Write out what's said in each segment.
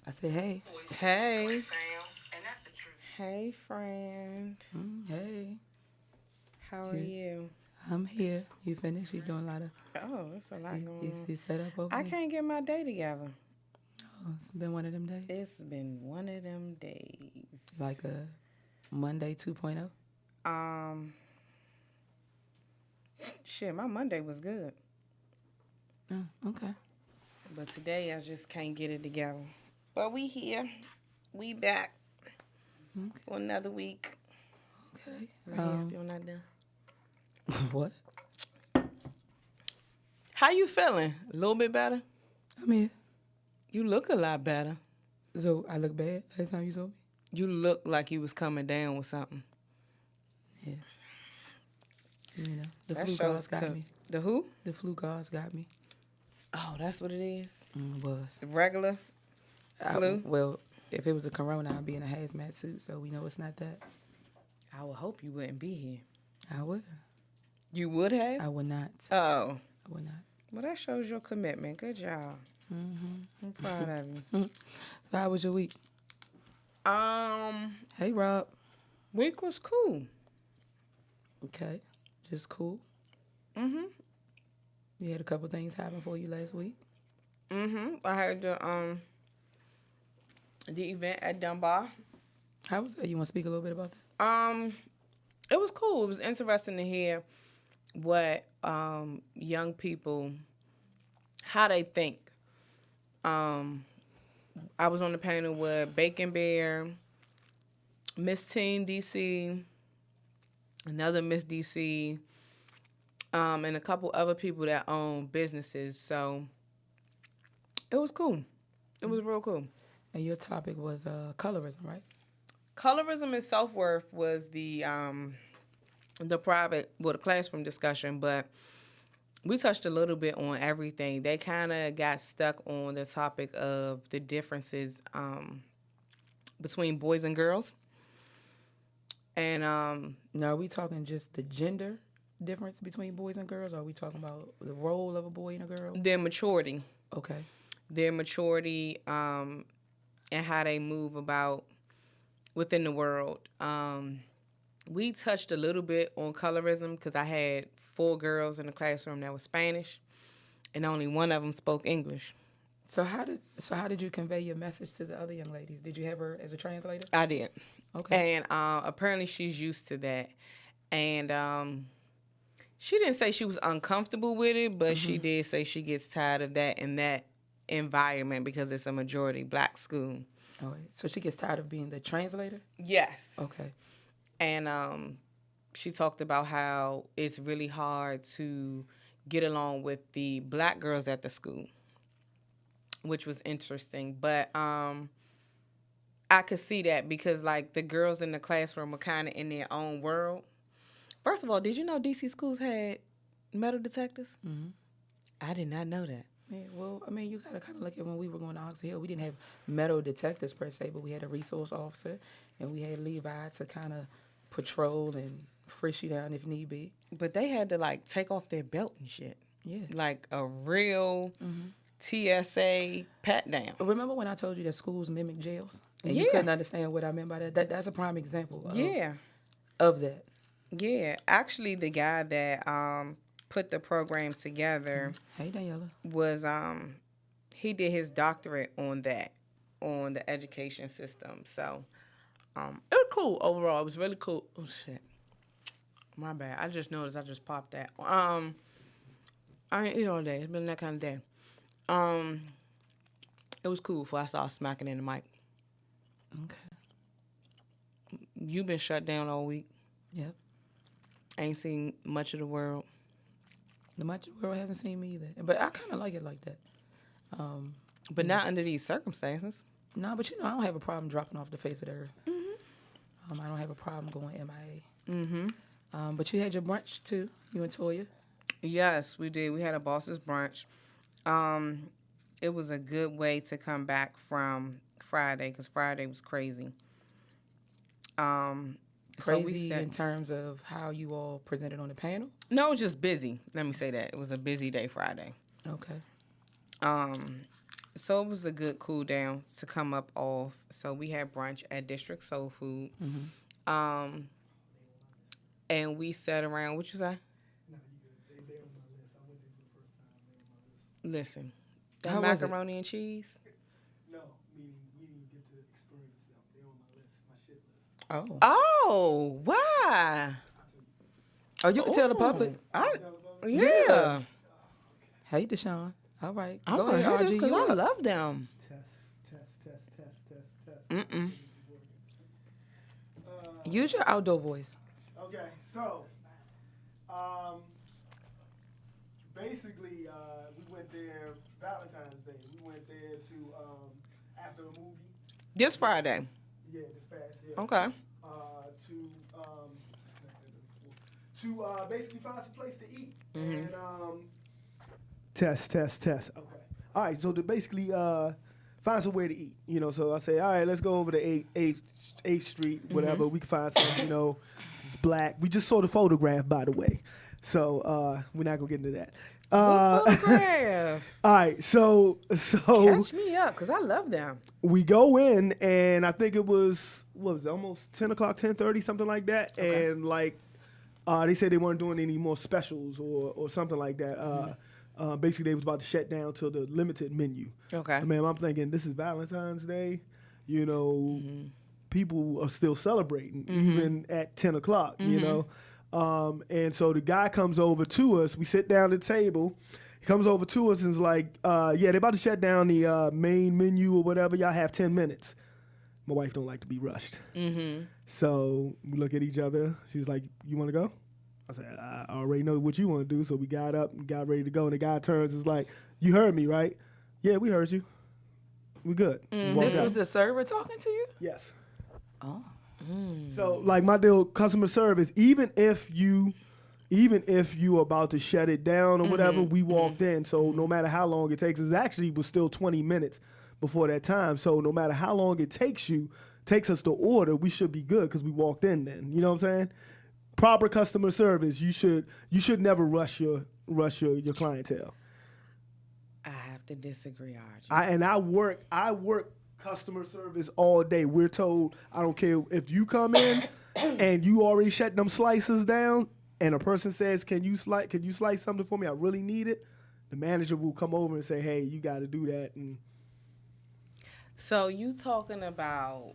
I say, hey. Hey. Hey, friend. Hey. How are You, you? I'm here. You finished? You doing a lot of, Oh, it's a lot going on. you set up over I there? can't get my day together. Oh, it's been one of them days. It's been one of them days. Like a Monday 2.0? Um, shit, my Monday was good. Oh, okay. But today I just can't get it together. But we here. We back Okay. for another week. Okay. My hair's still not done. What? How you feeling? A little bit better? I'm here. You look a lot better. So I look bad last time you saw me? You look like you was coming down with something. Yeah. You know, the That flu shows gods got me. The who? The flu gods got me. Oh, that's what it is? It was. The regular flu? Well, if it was a corona, I'd be in a hazmat suit, so we know it's not that. I would hope you wouldn't be here. I would. You would have? I would not. Oh. I would not. Well, that shows your commitment. Good job. I'm proud of you. So how was your week? Hey, Rob. Week was cool. Okay. Just cool. Mm-hmm. You had a couple things happen for you last week? Mm-hmm. I heard the event at Dunbar. How was that? You want to speak a little bit about that? It was cool. It was interesting to hear what young people, how they think. I was on the panel with Bacon Bear, Miss Teen DC, another Miss DC, and a couple other people that own businesses. So it was cool. It was real cool. And your topic was colorism, right? Colorism and self-worth was the classroom discussion, but we touched a little bit on everything. They kind of got stuck on the topic of the differences between boys and girls. And now, are we talking just the gender difference between boys and girls, or are we talking about the role of a boy and a girl? their maturity. Okay. Their maturity and how they move about within the world. We touched a little bit on colorism because I had 4 girls in the classroom that were Spanish, and only one of them spoke English. So how did you convey your message to the other young ladies? Did you have her as a translator? I did. Okay. And apparently she's used to that. And she didn't say she was uncomfortable with it, but she did say she gets tired of that in that environment because it's a majority black school. Oh, so she gets tired of being the translator? Yes. Okay. And she talked about how it's really hard to get along with the black girls at the school, which was interesting. But I could see that because, like, the girls in the classroom were kind of in their own world. First of all, did you know DC schools had metal detectors? Mm-hmm. I did not know that. Yeah, well, I mean, you got to kind of look at when we were going to Oxford Hill. We didn't have metal detectors per se, but we had a resource officer, and we had Levi to kind of patrol and frisk you down if need be. But they had to, like, take off their belt and shit. Yeah. Like a real TSA pat down. Remember when I told you that schools mimic jails? And Yeah. you couldn't understand what I meant by that? That's a prime example of that. Yeah. Actually, the guy that put the program together Hey, Daniela. was he did his doctorate on that, on the education system. So it was cool overall. It was really cool. Oh shit. My bad. I just noticed I just popped that. I ain't eat all day. It's been that kind of day. It was cool before I started smacking in the mic. Okay. You been shut down all week. Yep. Ain't seen much of the world. The much world hasn't seen me either. But I kind of like it like that. But not under these circumstances. No, but I don't have a problem dropping off the face of the earth. I don't have a problem going MIA. But you had your brunch too, you and Toya. Yes, we did. We had a boss's brunch. It was a good way to come back from Friday because Friday was crazy. Crazy in terms of how you all presented on the panel? No, it was just busy. Let me say that. It was a busy day Friday. Okay. So it was a good cool down to come up off. So we had brunch at District Soul Food. And we sat around. What you say? Listen, that How was it? macaroni and cheese. No, meaning we didn't get to experience them. They on my list, my shit list. Oh. Oh, why? Oh, you can tell the public. Yeah. Hey, Deshaun. All right. I'm Go gonna ahead, hear this RG. because You I up. love them. Test. Use your outdoor voice. Okay, so, basically, we went there Valentine's Day. We went there to, after a movie. This Friday. Yeah, this past year. Okay. To basically find some place to eat. And test. Okay. All right. So to basically find somewhere to eat. You know. So I say, all right, let's go over to 8th Street, whatever. We can find some. You know, it's black. We just saw the photograph, by the way. So we're not gonna get into that. Photograph. All right. So Catch me up because I love them. we go in, and I think it was almost 10 o'clock, 10:30, something like that. Okay. And like. They said they weren't doing any more specials or something like that. Basically, they was about to shut down to the limited menu. Okay. Man, I'm thinking this is Valentine's Day. You know, people are still celebrating even at 10 o'clock. You know, and so the guy comes over to us. We sit down at the table. He comes over to us and is like, "Yeah, they're about to shut down the main menu or whatever. Y'all have 10 minutes." My wife don't like to be rushed. So we look at each other. She's like, "You want to go?" I said, "I already know what you want to do." So we got up and got ready to go. And the guy turns and is like, "You heard me, right?" "Yeah, we heard you. We good." We walked This out. was the server talking to you? Yes. Oh. So like my deal, customer service, even if you about to shut it down or whatever, we walked in. So no matter how long it takes, it actually was still 20 minutes before that time. So no matter how long it takes us to order, we should be good because we walked in then. You know what I'm saying? Proper customer service. You should never rush your clientele. I have to disagree, RG. I work customer service all day. We're told, I don't care if you come in and you already shut them slices down and a person says, can you slice something for me? I really need it. The manager will come over and say, hey, you got to do that. And So you talking about,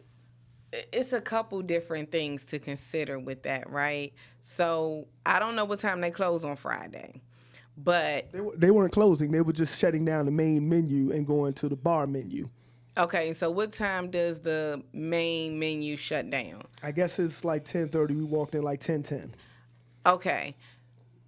it's a couple different things to consider with that, right? So I don't know what time they close on Friday, but they weren't closing. They were just shutting down the main menu and going to the bar menu. okay. So what time does the main menu shut down? I guess it's like 10:30. We walked in like 10:10. Okay,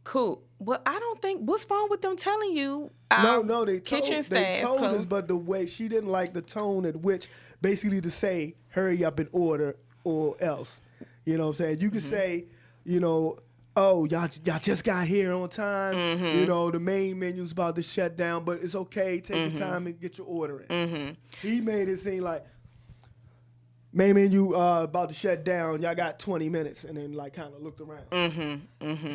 cool. Well, I don't think, what's wrong with them telling you? No, they kitchen told staff us, closed. but the way she didn't like the tone at which basically to say, hurry up and order or else. You know what I'm saying? You could say, you know, oh, y'all just got here on time. You know, the main menu's about to shut down, but it's okay. Take your time and get your order in. He made it seem like, main menu about to shut down. Y'all got 20 minutes, and then like kind of looked around.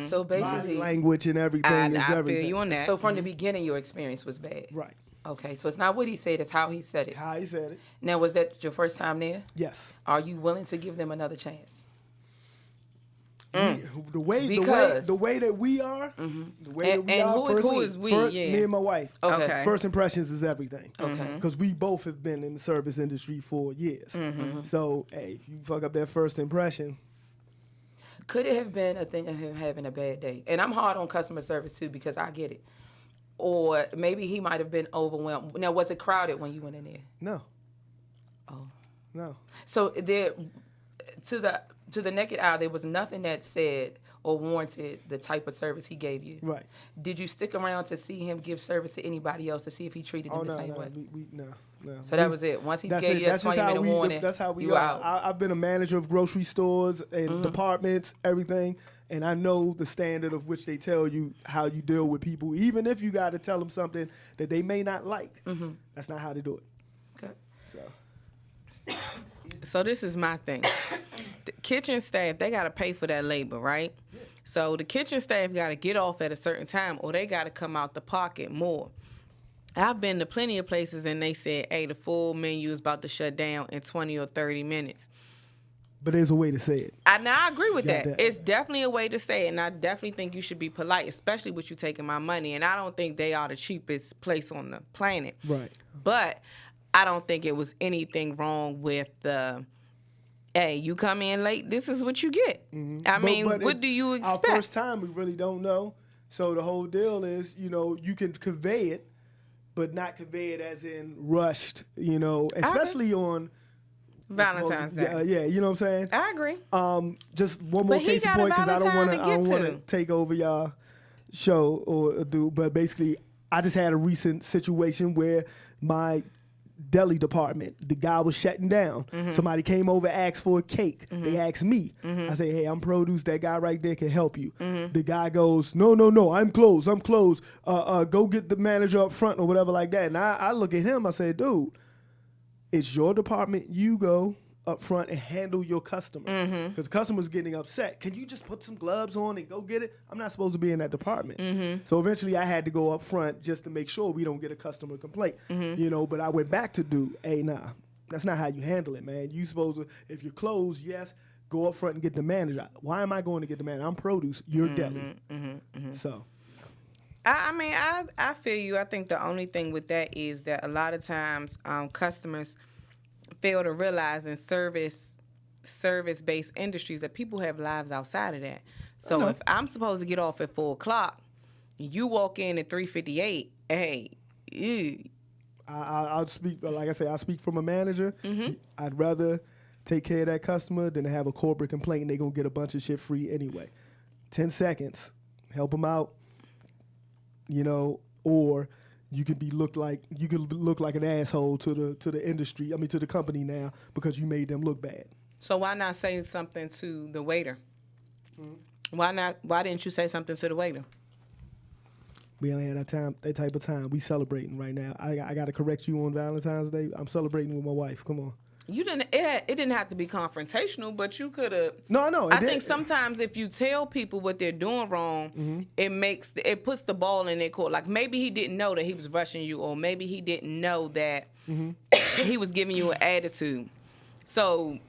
So Body basically, language and everything I is everything. feel you on that. so from the beginning, your experience was bad. Right. Okay, so it's not what he said, it's how he said it. How he said it. Now, was that your first time there? Yes. Are you willing to give them another chance? The way Because- the way that we are, the way And- that we and are. who is- first, who is we? first, Yeah. Me and my wife. Okay. First impressions is everything. Okay. Because we both have been in the service industry for years. So, hey, if you fuck up that first impression, Could it have been a thing of him having a bad day? And I'm hard on customer service too because I get it. Or maybe he might have been overwhelmed. Now, was it crowded when you went in there? no. Oh. No. So there, to the naked eye, there was nothing that said or warranted the type of service he gave you. Right. Did you stick around to see him give service to anybody else to see if he treated them Oh, the no, same no. way? No. So that was it. Once he That's gave it. you a That's just 20-minute warning, That's how we you are. out. I've been a manager of grocery stores and departments, everything, and I know the standard of which they tell you how you deal with people, even if you got to tell them something that they may not like. That's not how they do it. Okay. So So this is my thing. The kitchen staff, they got to pay for that labor, right? So the kitchen staff got to get off at a certain time or they got to come out the pocket more. I've been to plenty of places and they said, hey, the full menu is about to shut down in 20 or 30 minutes. But there's a way to say it. I agree with Got that. that. It's definitely a way to say it, and I definitely think you should be polite, especially with you taking my money. And I don't think they are the cheapest place on the planet. Right. But I don't think it was anything wrong with the, hey, you come in late, this is what you get. I mean, what do you expect? Our first time, we really don't know. So the whole deal is, you can convey it, but not convey it as in rushed, especially on Valentine's Day. Yeah, you know what I'm saying? I agree. Just one more But he case in got a point because I don't Valentine to want get to to. take over y'all show or do. But basically, I just had a recent situation where my deli department, the guy was shutting down. Somebody came over, asked for a cake. They asked me. I say, hey, I'm produce. That guy right there can help you. The guy goes, no, I'm closed. Go get the manager up front or whatever like that. And I look at him. I say, dude, it's your department. You go up front and handle your customer because the customer's getting upset. Can you just put some gloves on and go get it? I'm not supposed to be in that department. So eventually I had to go up front just to make sure we don't get a customer complaint, but I went back to do, hey, nah, that's not how you handle it, man. You supposed to, if you're closed, yes, go up front and get the manager. Why am I going to get the manager? I'm produce, you're deli. So. I feel you. I think the only thing with that is that a lot of times customers fail to realize in service-based industries that people have lives outside of that. So if I'm supposed to get off at 4:00, you walk in at 3:58, hey, ew. I'll speak, like I say, I speak from a manager. I'd rather take care of that customer than to have a corporate complaint and they're going to get a bunch of shit free anyway. 10 seconds, help them out. Or you could look like an asshole to the industry. I mean, to the company now because you made them look bad. So why not say something to the waiter? Why didn't you say something to the waiter? We only had that type of time. We celebrating right now. I got to correct you on Valentine's Day. I'm celebrating with my wife. Come on. You didn't. It didn't have to be confrontational, but you could have. No. I think sometimes if you tell people what they're doing wrong, it puts the ball in their court. Like maybe he didn't know that he was rushing you, or maybe he didn't know that he was giving you an attitude. So,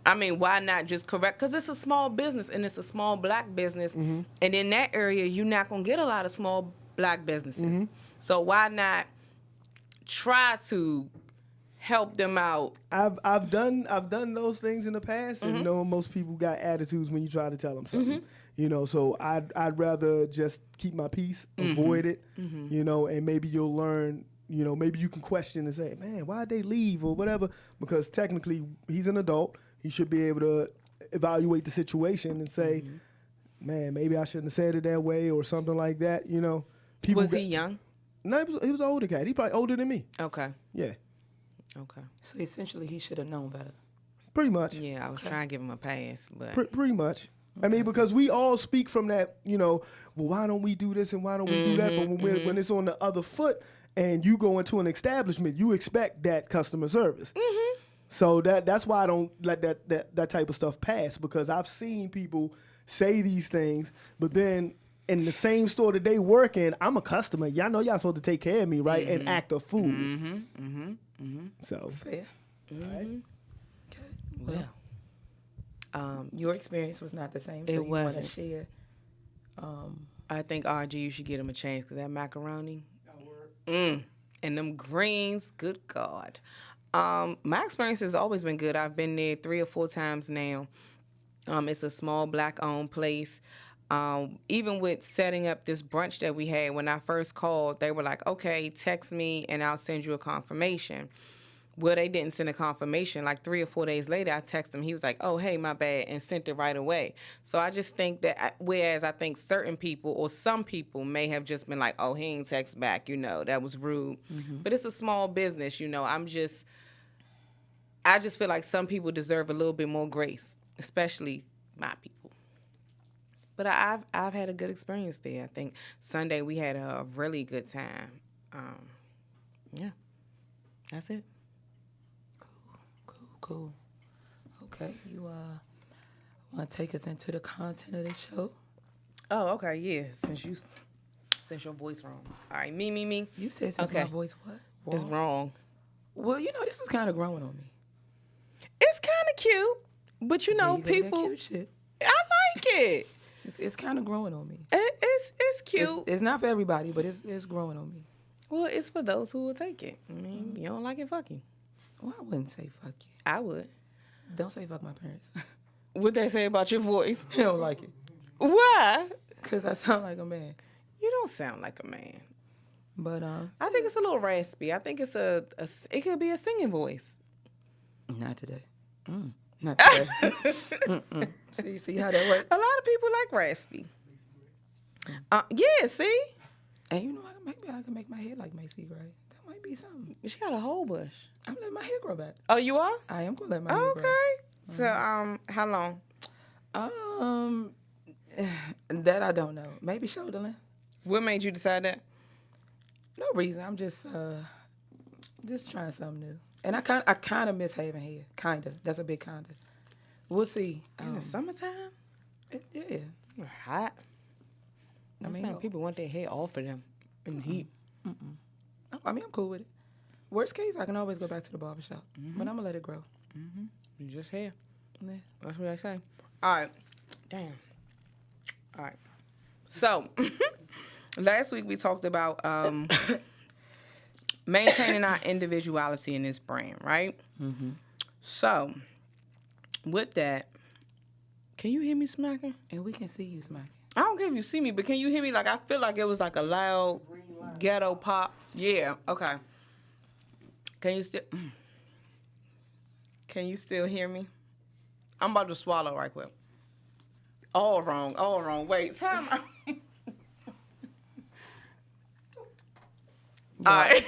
I mean, why not just correct? Because it's a small business and it's a small black business, and in that area, you're not gonna get a lot of small black businesses. So why not try to help them out? I've done those things in the past, and most people got attitudes when you try to tell them something. So I'd rather just keep my peace, avoid it, and maybe you'll learn. Maybe you can question and say, man, why'd they leave or whatever? Because technically he's an adult, he should be able to evaluate the situation and say, man, maybe I shouldn't have said it that way or something like that. People Was he young? No, he was an older cat. He probably older than me. Okay. Yeah. Okay. So essentially, he should have known better. Pretty much. Yeah, I was trying to give him a pass, but Pretty much. I mean, because we all speak from that, well, why don't we do this and why don't we do that? But when it's on the other foot and you go into an establishment, you expect that customer service. So that's why I don't let that type of stuff pass, because I've seen people say these things, but then in the same store that they work in, I'm a customer. Y'all know y'all supposed to take care of me, right? And act a fool. So Fair. all right. Okay. Well, your experience was not the same, so It you want to wasn't. share. I think RG, you should give him a chance because that macaroni, and them greens, good God. My experience has always been good. I've been there 3 or 4 times now. It's a small black-owned place. Even with setting up this brunch that we had, when I first called, they were like, okay, text me and I'll send you a confirmation. Well, they didn't send a confirmation. Like 3 or 4 days later, I texted him. He was like, oh, hey, my bad, and sent it right away. So I just think that, whereas I think certain people or some people may have just been like, oh, he ain't text back, that was rude. But it's a small business, I just feel like some people deserve a little bit more grace, especially my people. But I've had a good experience there. I think Sunday we had a really good time. Yeah, that's it. Cool. Okay, you want to take us into the content of the show? Oh, okay, yeah. Since your voice wrong. All right, me. You said since my voice what? It's wrong. Well, this is kind of growing on me. It's kind of cute, but There you go with that people. cute shit. I like it. It's kind of growing on me. It's cute. It's not for everybody, but it's growing on me. Well, it's for those who will take it. I mean, you don't like it, fuck you. Well, I wouldn't say fuck you. I would. Don't say fuck my parents. What they say about your voice? They don't like it. Why? Because I sound like a man. You don't sound like a man. But I think it's a little raspy. I think it's it could be a singing voice. not today. Not today. See how that works? A lot of people like raspy. Yeah, see? And maybe I can make my hair like Macy Gray. That might be something. She got a whole bush. I'm letting my hair grow back. Oh, you are? I am gonna let my hair grow. Okay. So, how long? That I don't know. Maybe shoulder length. What made you decide that? No reason. I'm just trying something new. And I kind of miss having hair. Kinda. That's a big kinda. We'll see. In the summertime? Yeah. You're hot. I mean, some people want their hair off of them in the heat. I mean, I'm cool with it. Worst case, I can always go back to the barbershop. But I'm gonna let it grow. Just hair. Yeah. That's what I say. All right. Damn. All right. So, last week we talked about maintaining our individuality in this brand, right? So, with that, can you hear me smacking? And we can see you smacking. I don't care if you see me, but can you hear me? Like, I feel like it was like a loud ghetto pop. Yeah, okay. Can you still hear me? I'm about to swallow right quick. All wrong. Wait, time out. All right.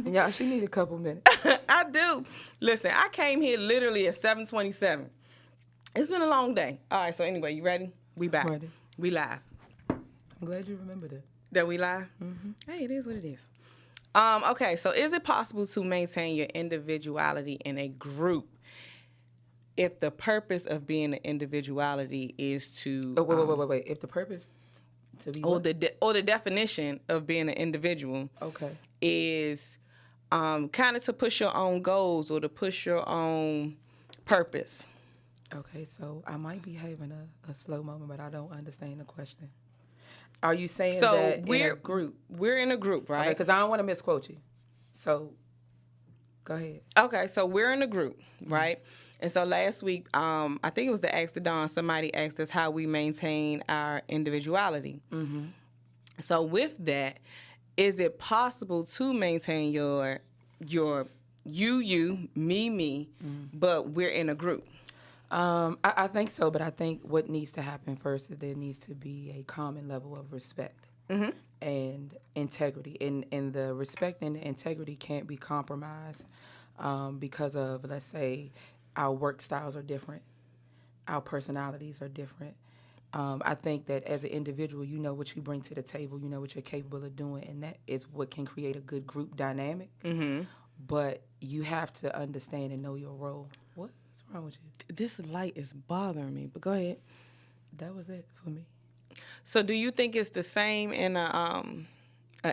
Yeah, she need a couple minutes. I do. Listen, I came here literally at 7:27. It's been a long day. All right, so anyway, you ready? We back. Ready. We live. I'm glad you remembered it. That we live? Hey, it is what it is. Okay, so is it possible to maintain your individuality in a group if the purpose of being an individuality is to... Wait. If the purpose to be or the definition of being an individual is kind of to push your own goals or to push your own purpose. Okay, so I might be having a slow moment, but I don't understand the question. Are you saying that in a group? We're in a group, right? Because I don't want to misquote you. So, go ahead. Okay, so we're in a group, right? And so last week, I think it was the Ask the Don, somebody asked us how we maintain our individuality. So with that, is it possible to maintain your you, me, but we're in a group? I think so, but I think what needs to happen first is there needs to be a common level of respect and integrity. And the respect and the integrity can't be compromised because of, let's say, our work styles are different, our personalities are different. I think that as an individual, you know what you bring to the table, you know what you're capable of doing, and that is what can create a good group dynamic. But you have to understand and know your role. What's wrong with you? This light is bothering me, but go ahead. That was it for me. So do you think it's the same in an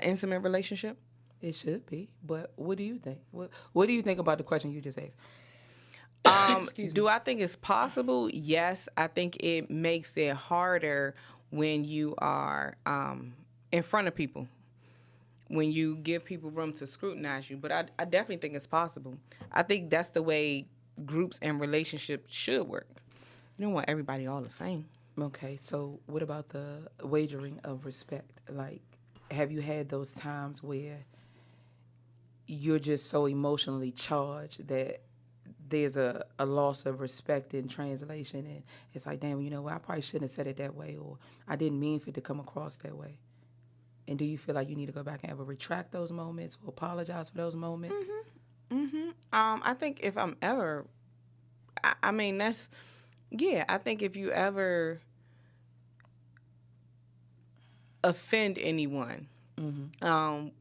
intimate relationship? It should be, but what do you think? What do you think about the question you just asked? Do I think it's possible? Yes, I think it makes it harder when you are in front of people, when you give people room to scrutinize you. But I definitely think it's possible. I think that's the way groups and relationships should work. You don't want everybody all the same. Okay, so what about the wagering of respect? Like, have you had those times where you're just so emotionally charged that there's a loss of respect in translation, and it's like, damn, you know what, I probably shouldn't have said it that way, or I didn't mean for it to come across that way. And do you feel like you need to go back and ever retract those moments or apologize for those moments? I think if I'm ever, I mean, I think if you ever offend anyone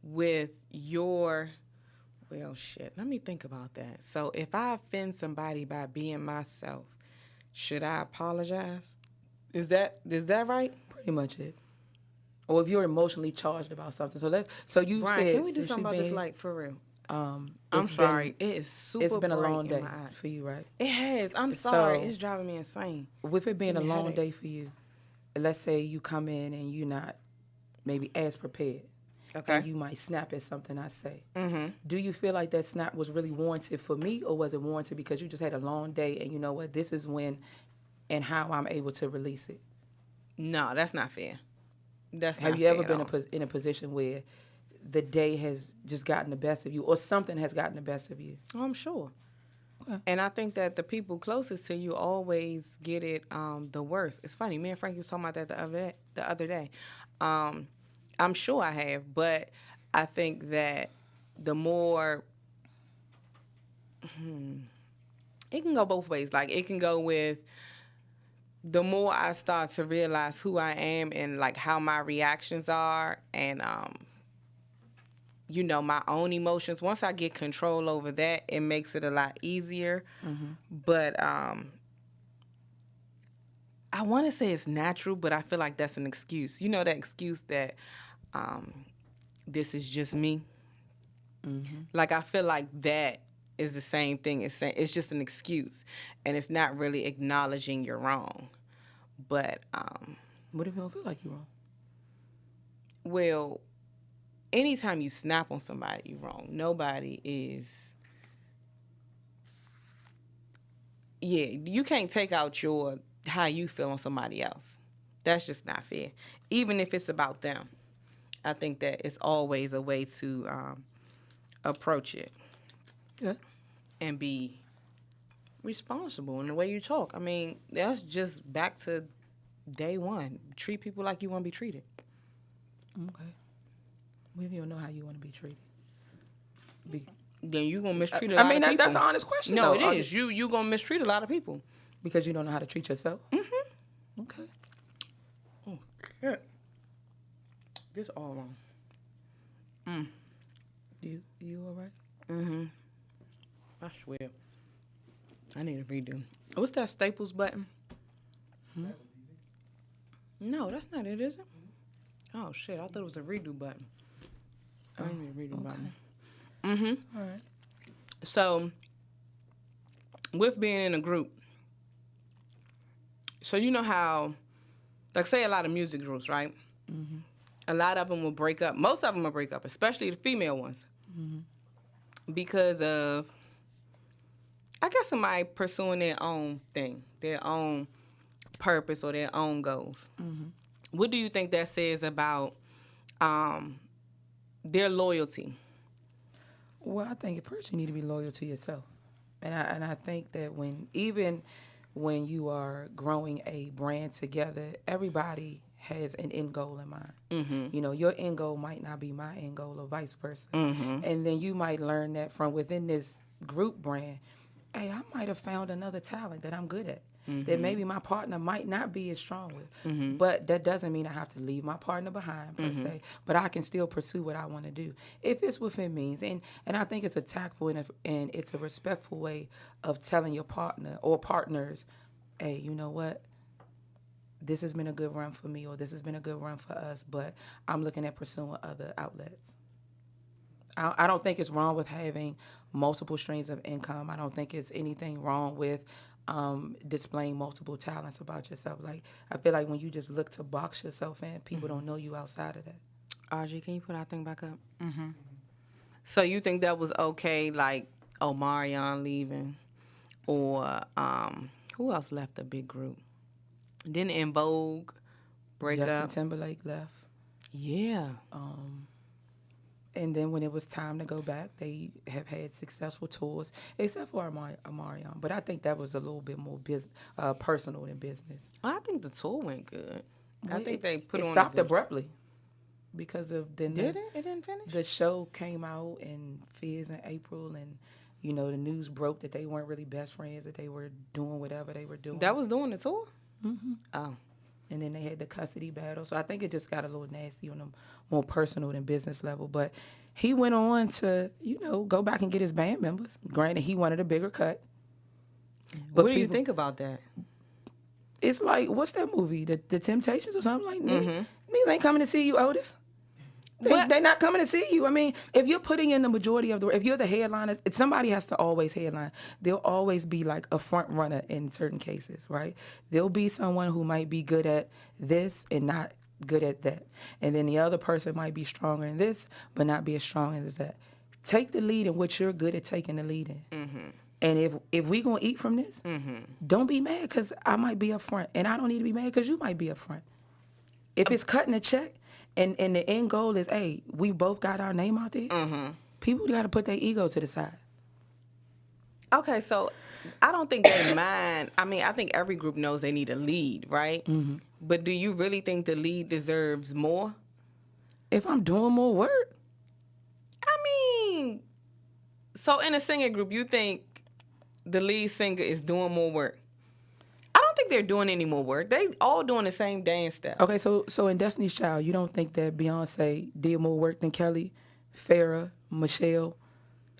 with your, well, shit, let me think about that. So if I offend somebody by being myself, should I apologize? Is that right? Pretty much it. or if you're emotionally charged about something. So you Brian, said can we do since something you about this been, light for real? I'm sorry. It is super It's been a bright long in day my eye. for you, right? It has. I'm So- sorry. It's driving me insane. With it being a Give me a long headache. day for you, let's say you come in and you're not maybe as prepared. Okay. And you might snap at something I say. Mm-hmm. Do you feel like that snap was really warranted for me, or was it warranted because you just had a long day and you know what, this is when and how I'm able to release it? No, that's not fair. Have you ever been in a position where the day has just gotten the best of you, or something has gotten the best of you? Oh, I'm sure. Okay. And I think that the people closest to you always get it the worst. It's funny. Me and Frankie was talking about that the other day. I'm sure I have, but I think that the more it can go both ways. Like, it can go with the more I start to realize who I am and like how my reactions are, and you know, my own emotions. Once I get control over that, it makes it a lot easier. Mm-hmm. But I want to say it's natural, but I feel like that's an excuse. You know, that excuse that this is just me. Mm-hmm. Like, I feel like that is the same thing as saying it's just an excuse, and it's not really acknowledging you're wrong. But what if you don't feel like you're wrong? Well, anytime you snap on somebody, you're wrong. Nobody is. Yeah, you can't take out how you feel on somebody else. That's just not fair. Even if it's about them, I think that it's always a way to approach it. Yeah. And be responsible in the way you talk. I mean, that's just back to day one. Treat people like you want to be treated. Okay. What if you don't know how you want to be treated? Then you're going to mistreat a lot of people. That's an honest question. No, though. it is. You're going to mistreat a lot of people. Because you don't know how to treat yourself? Mm-hmm. Okay. Oh, yeah. This all wrong. You all right? Mm-hmm. I swear. I need a redo. What's that Staples button? No, that's not it, is it? Oh, shit. I thought it was a redo button. I need a redo button. Mm-hmm. All right. So, with being in a group, so you know how, like, say a lot of music groups, right? Mm-hmm. A lot of them will break up. Most of them will break up, especially the female ones. Mm-hmm. Because of, I guess, somebody pursuing their own thing, their own purpose or their own goals. Mm-hmm. What do you think that says about their loyalty? Well, I think first you need to be loyal to yourself. And I think that even when you are growing a brand together, everybody has an end goal in mind. Mm-hmm. You know, your end goal might not be my end goal or vice versa. Mm-hmm. And then you might learn that from within this group brand, hey, I might have found another talent that I'm good at. Mm-hmm. That maybe my partner might not be as strong with. Mm-hmm. But that doesn't mean I have to leave my partner behind, per se. But I can still pursue what I want to do, if it's within means. And I think it's a tactful and it's a respectful way of telling your partner or partners, hey, you know what? This has been a good run for me, or this has been a good run for us, but I'm looking at pursuing other outlets. I don't think it's wrong with having multiple streams of income. I don't think it's anything wrong with displaying multiple talents about yourself. Like, I feel like when you just look to box yourself in, people don't know you outside of that. RG, can you put our thing back up? Mm-hmm. So you think that was okay, like Omarion leaving, or who else left the big group? Didn't En Vogue break up? Justin Timberlake left. Yeah. And then when it was time to go back, they have had successful tours, except for Omarion. But I think that was a little bit more personal than business. I think the tour went good. I think they put it on. It stopped good. abruptly because of Did it? It didn't finish. The show came out in Fizz in April, and you know the news broke that they weren't really best friends, that they were doing whatever they were doing. That was doing the tour. Mm-hmm. Oh. And then they had the custody battle. So I think it just got a little nasty on a more personal than business level. But he went on to, you know, go back and get his band members. Granted, he wanted a bigger cut. But what do you think about that? it's like, what's that movie? The Temptations or something like that? Niggas ain't coming to see you, Otis. They not coming to see you. I mean, if you're putting in the majority of the, if you're the headliner, somebody has to always headline. There'll always be like a front runner in certain cases, right? There'll be someone who might be good at this and not good at that. And then the other person might be stronger in this, but not be as strong as that. Take the lead in what you're good at taking the lead in. And if we gonna eat from this, don't be mad because I might be up front. And I don't need to be mad because you might be up front. If it's cutting a check, and the end goal is, hey, we both got our name out there, people got to put their ego to the side. Okay, so I don't think they mind. I mean, I think every group knows they need a lead, right? But do you really think the lead deserves more? If I'm doing more work? I mean, so in a singing group, you think the lead singer is doing more work? I don't think they're doing any more work. They all doing the same dance steps. Okay, so in Destiny's Child, you don't think that Beyonce did more work than Kelly, Farrah, Michelle,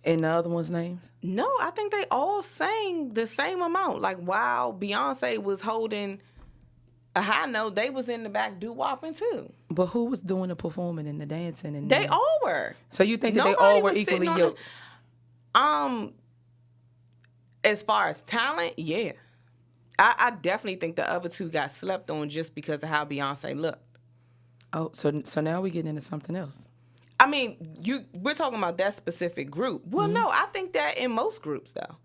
and the other ones' names? No, I think they all sang the same amount. Like, while Beyonce was holding a high note, they was in the back doo-wopping too. But who was doing the performing and the dancing? And They all were. So you think that Nobody they all were was sitting equally on yoked? As far as talent, yeah. I definitely think the other two got slept on just because of how Beyonce looked. Oh, so now we get into something else. I mean, we're talking about that specific group. Well, no, I think that in most groups, though.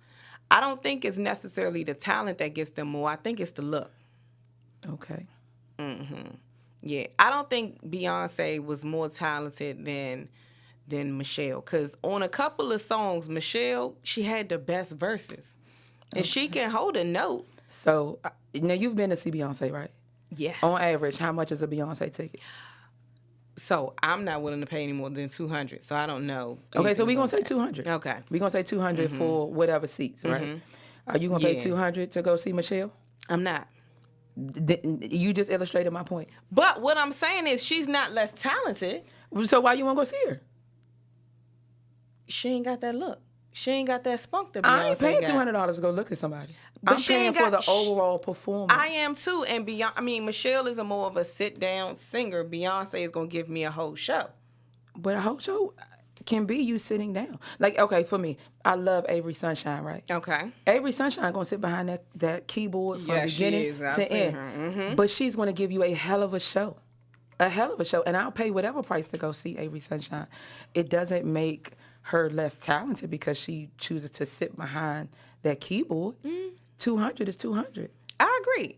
I don't think it's necessarily the talent that gets them more. I think it's the look. Okay. Yeah, I don't think Beyonce was more talented than Michelle. Because on a couple of songs, Michelle, she had the best verses. And she can hold a note. So, now you've been to see Beyonce, right? Yes. On average, how much is a Beyonce ticket? So, I'm not willing to pay any more than $200, so I don't know. Okay, so we're going to say $200. Okay. We're going to say $200 for whatever seats, right? Are you going to pay $200 to go see Michelle? I'm not. You just illustrated my point. But what I'm saying is she's not less talented. So why you want to go see her? She ain't got that look. She ain't got that spunk that Beyonce I ain't paying got. $200 to go look at somebody. But I'm she paying ain't for the got- overall performance. I am too. And Michelle is more of a sit-down singer. Beyonce is going to give me a whole show. But a whole show can be you sitting down. Like, okay, for me, I love Avery Sunshine, right? Okay. Avery Sunshine going to sit behind that keyboard from beginning to end. But she's going to give you a hell of a show. A hell of a show. And I'll pay whatever price to go see Avery Sunshine. It doesn't make her less talented because she chooses to sit behind that keyboard. 200 is 200. I agree.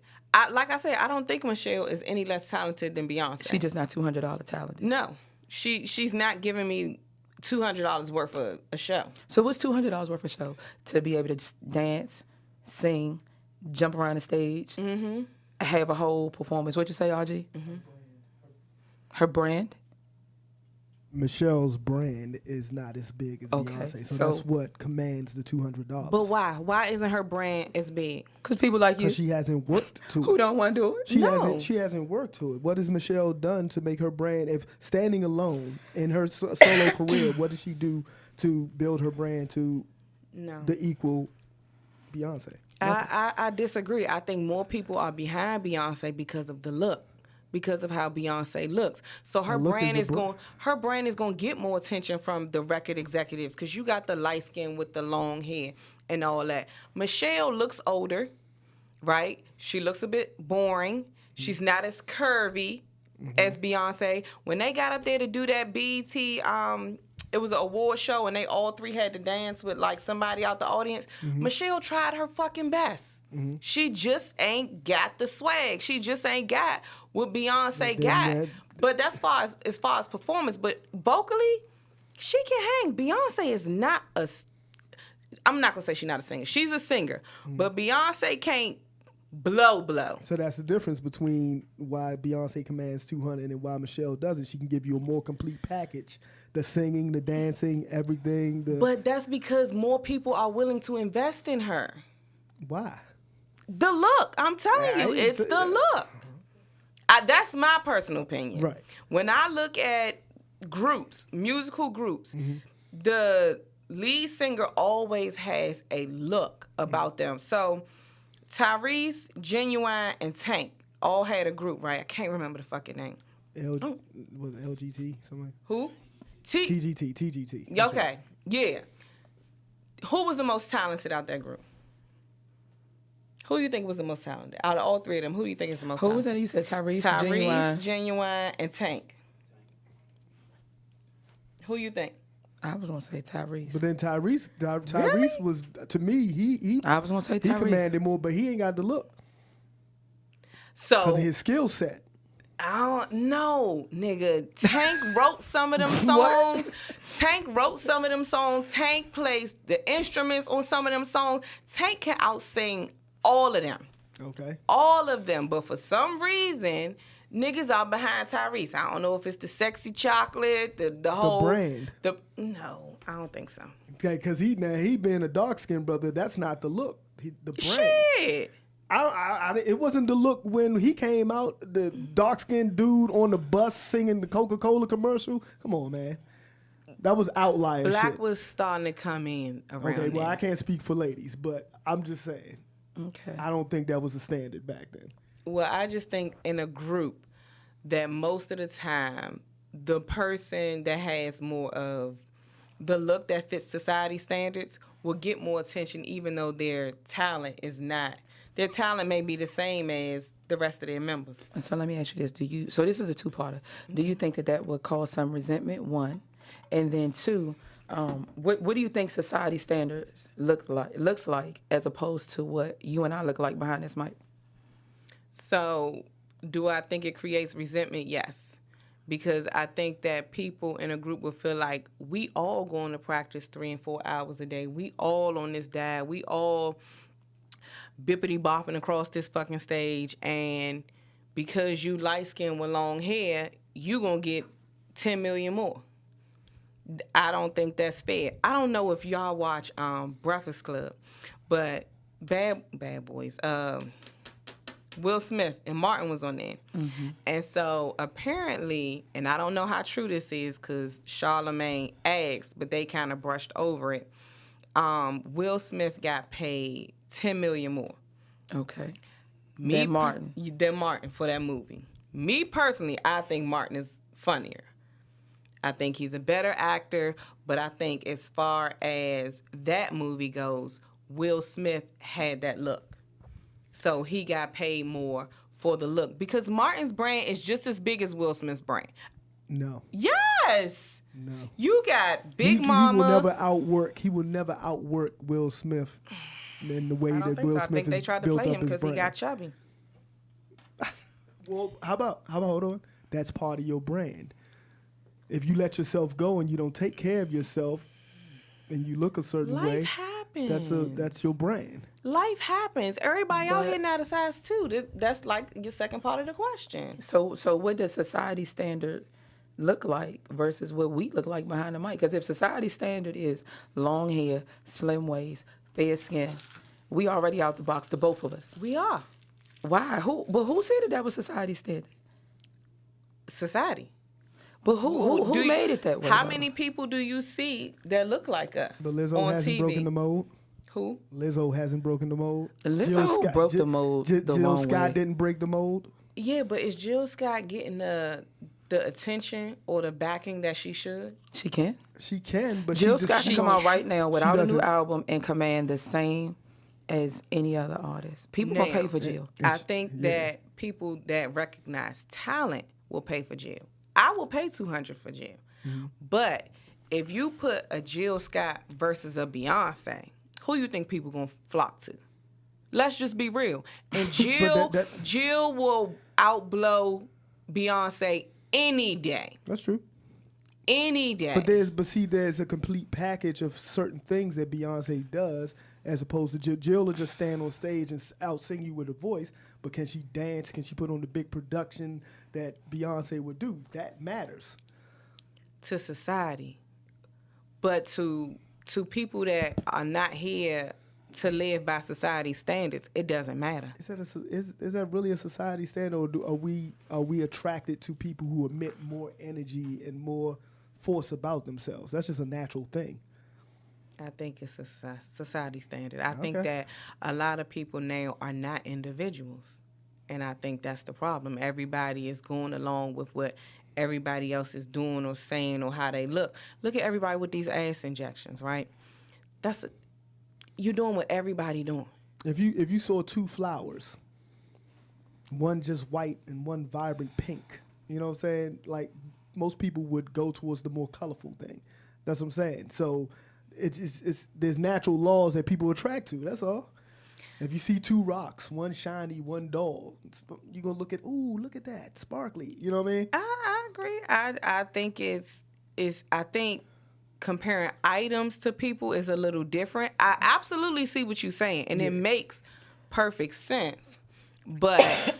Like I said, I don't think Michelle is any less talented than Beyonce. She just not $200 talented. No. She's not giving me $200 worth of a show. So what's $200 worth of show? To be able to dance, sing, jump around the stage, have a whole performance. What you say, RG? Her brand? Michelle's brand is not as big as Beyonce, so that's what commands the $200. But why? Why isn't her brand as big? Because people like you. Because she hasn't worked to Who it. don't want to do it? She hasn't worked to it. What has Michelle done to make her brand? If standing alone in her solo career, what did she do to build her brand to the equal Beyonce? I disagree. I think more people are behind Beyonce because of the look. Because of how Beyonce looks. So her brand is going to get more attention from the record executives because you got the light skin with the long hair and all that. Michelle looks older, right? She looks a bit boring. She's not as curvy as Beyonce. When they got up there to do that BET, it was an award show and they all three had to dance with like somebody out the audience. Michelle tried her fucking best. She just ain't got the swag. She just ain't got what Beyonce got. But that's as far as performance. But vocally, she can hang. Beyonce is not a. I'm not gonna say she's not a singer. She's a singer, but Beyonce can't blow. So that's the difference between why Beyonce commands 200 and why Michelle doesn't. She can give you a more complete package: the singing, the dancing, everything. But that's because more people are willing to invest in her. Why? The look. I'm telling you, it's the look. That's my personal opinion. Right. When I look at groups, musical groups, the lead singer always has a look about them. So Tyrese, Genuine, and Tank all had a group, right? I can't remember the fucking name. Was it LGT? Something? Who? TGT. Okay, right. Yeah. Who was the most talented out that group? Who do you think was the most talented? Out of all three of them, who do you think is the most talented? Who was that? You said Tyrese, Genuine, and Tank. Who you think? I was gonna say Tyrese. But then Tyrese Really? was, to me, he I was gonna say he Tyrese. commanded more, but he ain't got the look So because of his skill set. I don't know, nigga. Tank wrote some of them songs. Tank wrote some of them songs. Tank plays the instruments on some of them songs. Tank can outsing all of them. Okay. All of them. But for some reason, niggas are behind Tyrese. I don't know if it's the sexy chocolate, the whole brand. No, I don't think so. Okay, because he being a dark skinned brother, that's not the look. The brand. Shit. It wasn't the look when he came out, the dark skinned dude on the bus singing the Coca-Cola commercial. Come on, man. That was outlier Black shit. was starting to come in around Okay, well, then. I can't speak for ladies, but I'm just saying. Okay. I don't think that was the standard back then. Well, I just think in a group that most of the time, the person that has more of the look that fits society standards will get more attention even though their talent is not. Their talent may be the same as the rest of their members. And so let me ask you this. So this is a two-parter. Do you think that would cause some resentment, one? And then two, what do you think society standards looks like as opposed to what you and I look like behind this mic? So do I think it creates resentment? Yes. Because I think that people in a group will feel like we all going to practice 3 and 4 hours a day. We all on this diet. We all bippity bopping across this fucking stage, and because you light skinned with long hair, you gonna get 10 million more. I don't think that's fair. I don't know if y'all watch Breakfast Club, but Bad Boys, Will Smith and Martin was on there. Mm-hmm. And so apparently, and I don't know how true this is because Charlamagne asked, but they kind of brushed over it. Will Smith got paid $10 million more. Okay. Than Martin for that movie. Me personally, I think Martin is funnier. I think he's a better actor, but I think as far as that movie goes, Will Smith had that look. So he got paid more for the look because Martin's brand is just as big as Will Smith's brand. No. Yes. No. You got Big Mama. He will never outwork Will Smith in the way that Will Smith I think they tried to play him because he got chubby. Well, how about hold on? That's part of your brand. If you let yourself go and you don't take care of yourself and you look a certain way, Life happens. That's your brand. Life happens. Everybody out here now decides too. That's like your second part of the question. So what does society standard look like versus what we look like behind the mic? Because if society standard is long hair, slim waist, fair skin, we already out the box, the both of us. We are. Why? Who said that was society standard? Society. But who made it that way? How though? many people do you see that look like us But Lizzo on hasn't TV? broken the mold. Who? Lizzo hasn't broken the mold. Lizzo broke the mold the Jill wrong Scott way. didn't break the mold. Yeah, but is Jill Scott getting the attention or the backing that she should? She can. She can, but Jill she Scott can come out right now without a new doesn't- album and command the same as any other artist. People gonna pay for Jill. I think that people that recognize talent will pay for Jill. I will pay $200 for Jill. Mm-hmm. But if you put a Jill Scott versus a Beyonce, who you think people gonna flock to? Let's just be real. And Jill, Jill will outblow Beyonce any day. That's true. Any day. But there's a complete package of certain things that Beyonce does, as opposed to Jill. Jill will just stand on stage and out sing you with a voice, but can she dance? Can she put on the big production that Beyonce would do? That matters to society, but to people that are not here to live by society standards, it doesn't matter. Is that really a society standard, or are we attracted to people who emit more energy and more force about themselves? That's just a natural thing. I think it's a society standard. I think that a lot of people now are not individuals. And I think that's the problem. Everybody is going along with what everybody else is doing or saying or how they look. Look at everybody with these ass injections, right? You're doing what everybody doing. If you saw two flowers, one just white and one vibrant pink, you know what I'm saying? Like, most people would go towards the more colorful thing. That's what I'm saying. So it's there's natural laws that people attract to. That's all. If you see two rocks, one shiny, one dull, you're going to look at that, sparkly. You know what I mean? I agree. I think I think comparing items to people is a little different. I absolutely see what you're saying, and it makes perfect sense. But,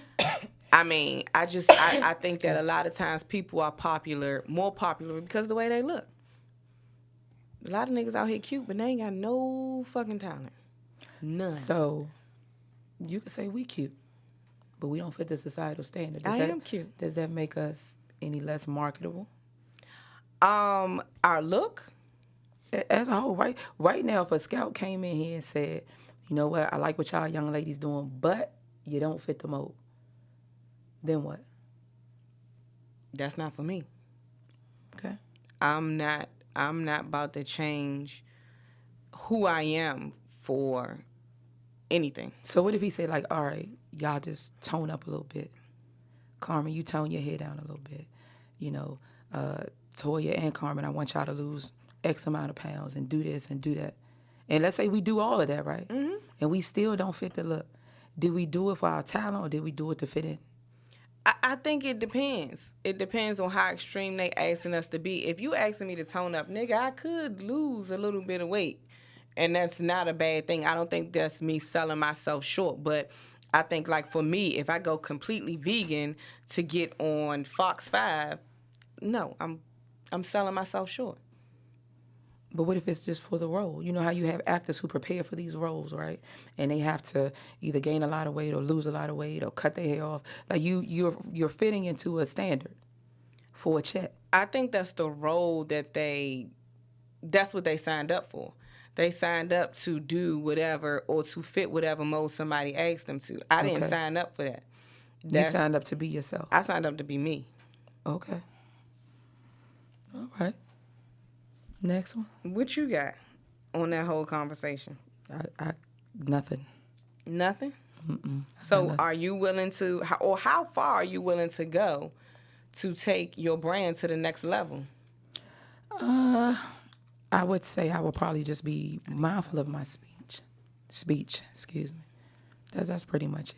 I mean, I think that a lot of times people are more popular because of the way they look. A lot of niggas out here cute, but they ain't got no fucking talent. None. So, you could say we cute, but we don't fit the societal standard. I am cute. Does that make us any less marketable? Our look? As a whole, right now, if a scout came in here and said, you know what, I like what y'all young ladies doing, but you don't fit the mold, then what? That's not for me. Okay. I'm not about to change who I am for anything. So what if he said, like, all right, y'all just tone up a little bit. Carmen, you tone your hair down a little bit. You know, Toya and Carmen, I want y'all to lose X amount of pounds and do this and do that. And let's say we do all of that, right? Mm-hmm. And we still don't fit the look. Did we do it for our talent or did we do it to fit in? I think it depends. It depends on how extreme they asking us to be. If you asking me to tone up, nigga, I could lose a little bit of weight. And that's not a bad thing. I don't think that's me selling myself short. But I think, like, for me, if I go completely vegan to get on Fox 5, no, I'm selling myself short. But what if it's just for the role? You know how you have actors who prepare for these roles, right? And they have to either gain a lot of weight or lose a lot of weight or cut their hair off. Like you're fitting into a standard for a check. I think that's the role that's what they signed up for. They signed up to do whatever or to fit whatever mold somebody asked them to. I didn't sign up for that. You signed up to be yourself. I signed up to be me. Okay. All right. Next one. What you got on that whole conversation? I nothing. Nothing? Mm-mm. So are you willing to, or how far are you willing to go to take your brand to the next level? I would say I would probably just be mindful of my speech, excuse me. That's pretty much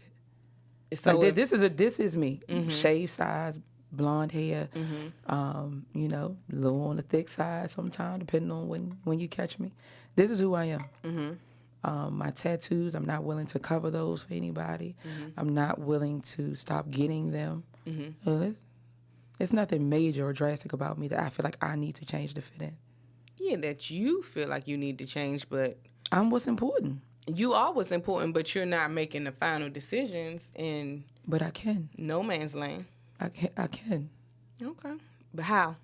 it. So like this is me. Mm-hmm. Shave size, blonde hair, you know, a little on the thick side sometimes, depending on when you catch me. This is who I am. Mm-hmm. My tattoos, I'm not willing to cover those for anybody. Mm-hmm. I'm not willing to stop getting them. Mm-hmm. It's nothing major or drastic about me that I feel like I need to change to fit in. Yeah, that you feel like you need to change, but I'm what's important. You are what's important, but you're not making the final decisions in. But I can. No man's land. I can. Okay. But how?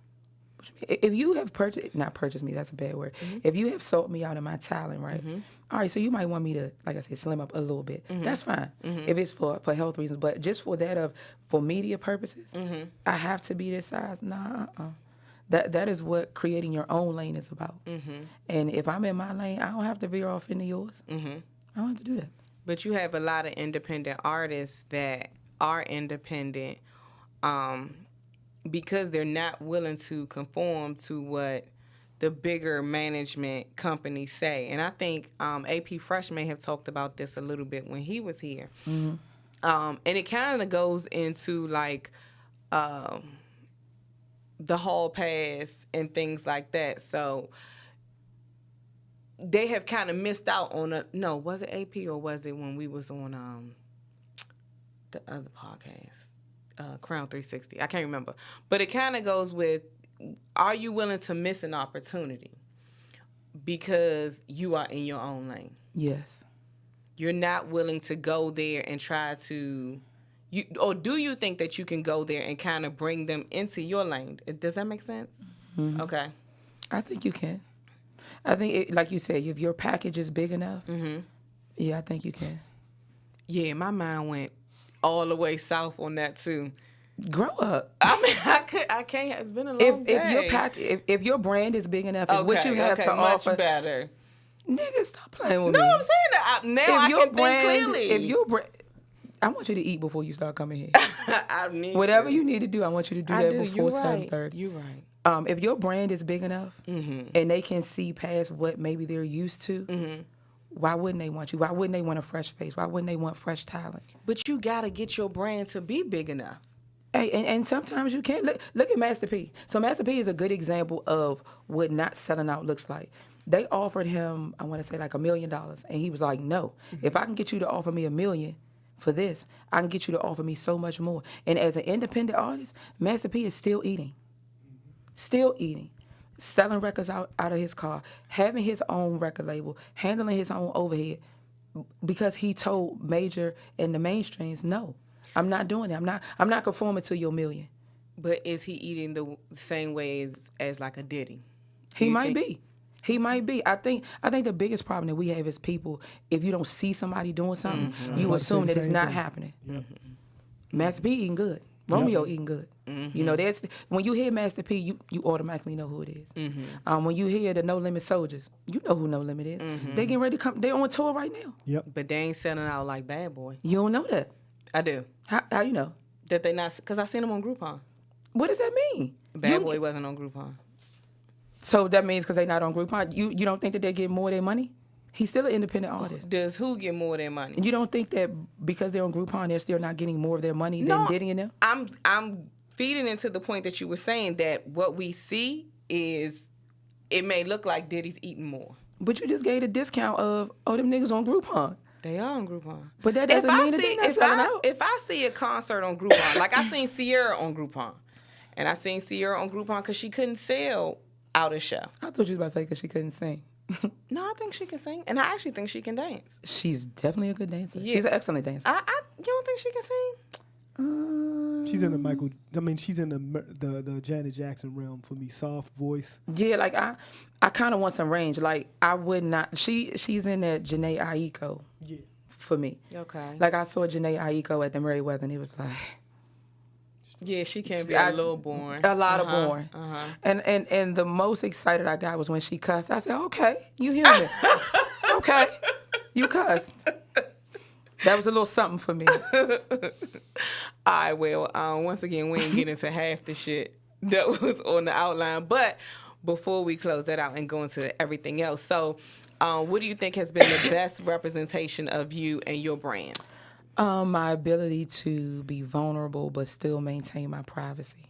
If you have not purchased me, that's a bad word. Mm-hmm. If you have sold me out of my talent, right? Mm-hmm. All right, so you might want me to, like I said, slim up a little bit. Mm-hmm. That's fine. Mm-hmm. If it's for health reasons. But just for media purposes, I have to be this size? Nah, That is what creating your own lane is about. Mm-hmm. And if I'm in my lane, I don't have to veer off into yours. Mm-hmm. I don't have to do that. But you have a lot of independent artists that are independent because they're not willing to conform to what the bigger management companies say. And I think AP Fresh may have talked about this a little bit when he was here. Mm-hmm. And it kind of goes into like the hall pass and things like that. So they have kind of missed out on was it AP or was it when we was on the other podcast, Crown 360? I can't remember. But it kind of goes with, are you willing to miss an opportunity because you are in your own lane? Yes. You're not willing to go there and try to... or do you think that you can go there and kind of bring them into your lane? Does that make sense? Mm-hmm. Okay. I think you can. I think, like you said, if your package is big enough, yeah, I think you can. Yeah, my mind went all the way south on that too. Grow up. I mean, I can't. It's been a long day. If your brand is big enough, if what you have to much offer, better. nigga, stop playing with No, me. I'm saying that now. I can think clearly. If your brand, I want you to eat before you start coming here. I need Whatever to. you need to do, I want you to do that before 7:30. You're right. If your brand is big enough and they can see past what maybe they're used to, why wouldn't they want you? Why wouldn't they want a fresh face? Why wouldn't they want fresh talent? But you gotta get your brand to be big enough. Hey, and sometimes you can't. Look at Master P. So Master P is a good example of what not selling out looks like. They offered him, I want to say like $1 million, and he was like, no. If I can get you to offer me $1 million for this, I can get you to offer me so much more. And as an independent artist, Master P is still eating. Still eating. Selling records out of his car, having his own record label, handling his own overhead, because he told Major and the mainstreams, no. I'm not doing it. I'm not conforming to your $1 million. But is he eating the same way as like a Diddy? He might be. He might be. I think the biggest problem that we have is people, if you don't see somebody doing something, you assume that it's not happening. Master P eating good. Romeo eating good. You know, that's when you hear Master P, you automatically know who it is. When you hear the No Limit Soldiers, you know who No Limit is. They getting ready to come. They're on tour right now. Yep. But they ain't selling out like Bad Boy. You don't know that. I do. How you know? That they not, because I seen them on Groupon. What does that mean? Bad Boy wasn't on Groupon. So that means because they not on Groupon, you don't think that they get more of their money? He's still an independent artist. Does who get more of their money? You don't think that because they're on Groupon, they're still not getting more of their money than Diddy and them? I'm feeding into the point that you were saying that what we see is it may look like Diddy's eating more. But you just gave a discount of, them niggas on Groupon. They are on Groupon. But that doesn't mean that they're not selling out. If I see a concert on Groupon, like I seen Sierra on Groupon, and I seen Sierra on Groupon because she couldn't sell out a show. I thought you was about to say because she couldn't sing. No, I think she can sing, and I actually think she can dance. She's definitely a good dancer. Yeah. She's an excellent dancer. You don't think she can sing? She's in the she's in the Janet Jackson realm for me. Soft voice. Yeah, like I kind of want some range. Like I would not. She's in that Jhené Aiko. Yeah. For me. Okay. Like I saw Jhené Aiko at the Merriweather, and it was like. Yeah, she can be a little boring. A lot of boring. And the most excited I got was when she cussed. I said, okay, you human. Okay, you cussed. That was a little something for me. All right, well, once again, we ain't get into half the shit that was on the outline. But before we close that out and go into everything else, so what do you think has been the best representation of you and your brands? My ability to be vulnerable but still maintain my privacy.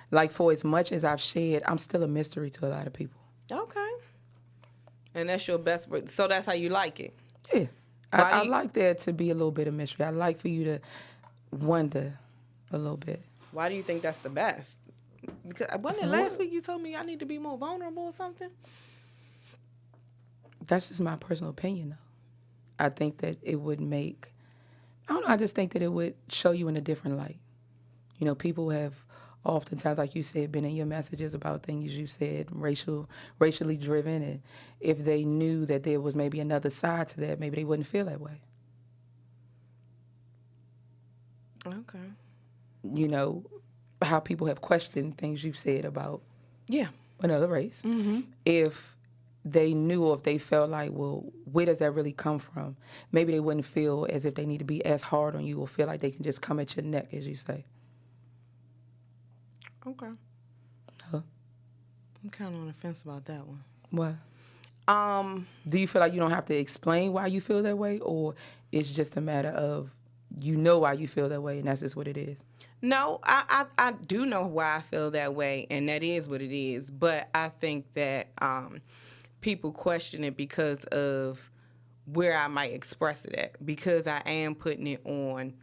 Like for as much as I've shared, I'm still a mystery to a lot of people. Okay. And that's your best, so that's how you like it? Yeah. I like there to be a little bit of mystery. I like for you to wonder a little bit. Why do you think that's the best? Because wasn't it last week you told me I need to be more vulnerable or something? That's just my personal opinion, though. I think that it would make, I don't know, I just think that it would show you in a different light. You know, people have oftentimes, like you said, been in your messages about things you said, racially driven, and if they knew that there was maybe another side to that, maybe they wouldn't feel that way. Okay. You know, how people have questioned things you've said about another race. Mm-hmm. If they knew or if they felt like, well, where does that really come from? Maybe they wouldn't feel as if they need to be as hard on you or feel like they can just come at your neck, as you say. Okay. Huh? I'm kind of on the fence about that one. What? Do you feel like you don't have to explain why you feel that way, or it's just a matter of you know why you feel that way and that's just what it is? No, I do know why I feel that way, and that is what it is. But I think that people question it because of where I might express it at, because I am putting it on